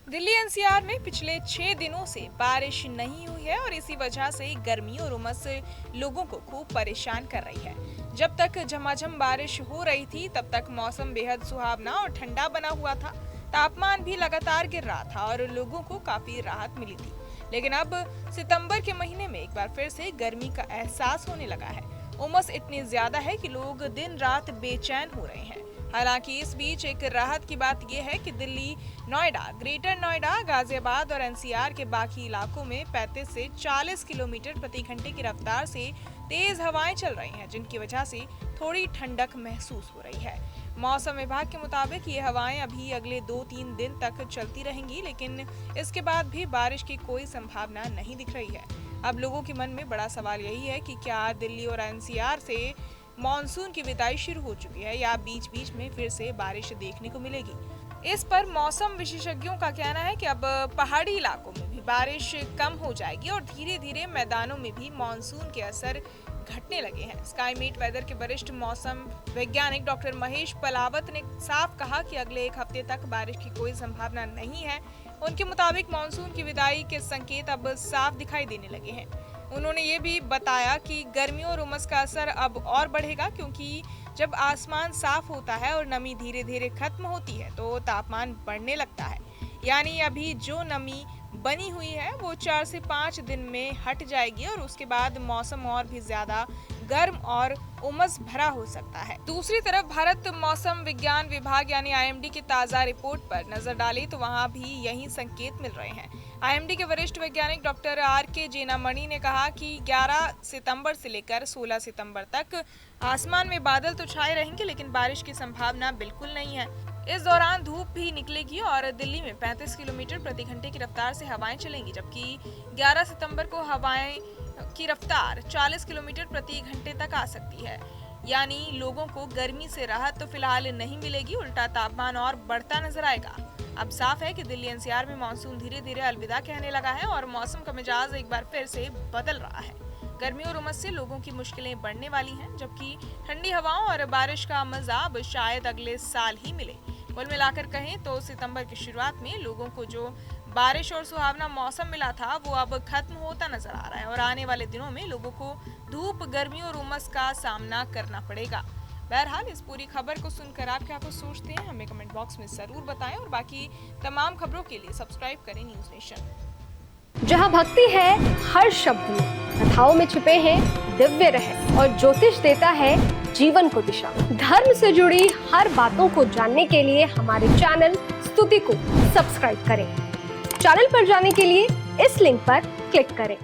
Delhi NCR में पिछले 6 दिनों से बारिश नहीं हुई है और इसी वजह से गर्मी और उमस लोगों को खूब परेशान कर रही है। जब तक झमाझम बारिश हो रही थी तब तक मौसम बेहद सुहावना और ठंडा बना हुआ था। तापमान भी लगातार गिर रहा था और लोगों को काफी राहत मिली थी। लेकिन अब सितंबर के महीने में एक बार फिर से गर्मी का एहसास होने लगा है। उमस इतनी ज्यादा है कि लोग दिन रात बेचैन हो रहे हैं। हालांकि इस बीच एक राहत की बात यह है कि दिल्ली, नोएडा, ग्रेटर नोएडा, गाजियाबाद और एनसीआर के बाकी इलाकों में 35 से 40 किलोमीटर प्रति घंटे की रफ्तार से तेज हवाएं चल रही हैं, जिनकी वजह से थोड़ी ठंडक महसूस हो रही है। मौसम विभाग के मुताबिक ये हवाएं अभी अगले 2-3 दिन तक चलती रहेंगी, लेकिन इसके बाद भी बारिश की कोई संभावना नहीं दिख रही है। अब लोगों के मन में बड़ा सवाल यही है कि क्या दिल्ली और एनसीआर से मॉनसून की विदाई शुरू हो चुकी है या बीच बीच में फिर से बारिश देखने को मिलेगी। इस पर मौसम विशेषज्ञों का कहना है कि अब पहाड़ी इलाकों में भी बारिश कम हो जाएगी और धीरे धीरे मैदानों में भी मॉनसून के असर घटने लगे हैं। स्काईमेट वेदर के वरिष्ठ मौसम वैज्ञानिक डॉक्टर महेश पलावत ने साफ कहा कि अगले एक हफ्ते तक बारिश की कोई संभावना नहीं है। उनके मुताबिक मॉनसून की विदाई के संकेत अब साफ दिखाई देने लगे हैं। उन्होंने ये भी बताया कि गर्मी और उमस का असर अब और बढ़ेगा, क्योंकि जब आसमान साफ होता है और नमी धीरे धीरे खत्म होती है तो तापमान बढ़ने लगता है। यानी अभी जो नमी बनी हुई है वो 4 से 5 दिन में हट जाएगी और उसके बाद मौसम और भी ज्यादा गर्म और उमस भरा हो सकता है। दूसरी तरफ भारत मौसम विज्ञान विभाग यानी आईएमडी की ताजा रिपोर्ट पर नजर डाली तो वहां भी यही संकेत मिल रहे हैं। आईएमडी के वरिष्ठ वैज्ञानिक डॉक्टर आर.के. जेनामणि ने कहा कि 11 सितंबर से लेकर 16 सितंबर तक आसमान में बादल तो छाए रहेंगे, लेकिन बारिश की संभावना बिल्कुल नहीं है। इस दौरान धूप भी निकलेगी और दिल्ली में 35 किलोमीटर प्रति घंटे की रफ्तार से हवाएं चलेंगी, जबकि 11 सितंबर को हवाएं की रफ्तार 40 किलोमीटर प्रति घंटे तक आ सकती है। यानी लोगों को गर्मी से राहत तो फिलहाल नहीं मिलेगी, उल्टा तापमान और बढ़ता नजर आएगा। अब साफ है कि दिल्ली एनसीआर में मानसून धीरे धीरे अलविदा कहने लगा है और मौसम का मिजाज एक बार फिर से बदल रहा है। गर्मी और उमस से लोगों की मुश्किलें बढ़ने वाली हैं, जबकि ठंडी हवाओं और बारिश का मजा अब शायद अगले साल ही मिले। कुल मिलाकर कहें तो सितंबर की शुरुआत में लोगों को जो बारिश और सुहावना मौसम मिला था वो अब खत्म होता नजर आ रहा है और आने वाले दिनों में लोगों को धूप, गर्मी और उमस का सामना करना पड़ेगा। बहरहाल इस पूरी खबर को सुनकर आप क्या कुछ सोचते हैं, हमें कमेंट बॉक्स में जरूर बताएं और बाकी तमाम खबरों के लिए सब्सक्राइब करें न्यूज नेशन। जहां भक्ति है हर शब्द में, कथाओं में छुपे हैं दिव्य रहस्य और ज्योतिष देता है जीवन को दिशा। धर्म से जुड़ी हर बातों को जानने के लिए हमारे चैनल स्तुति को सब्सक्राइब करें। चैनल पर जाने के लिए इस लिंक पर क्लिक करें।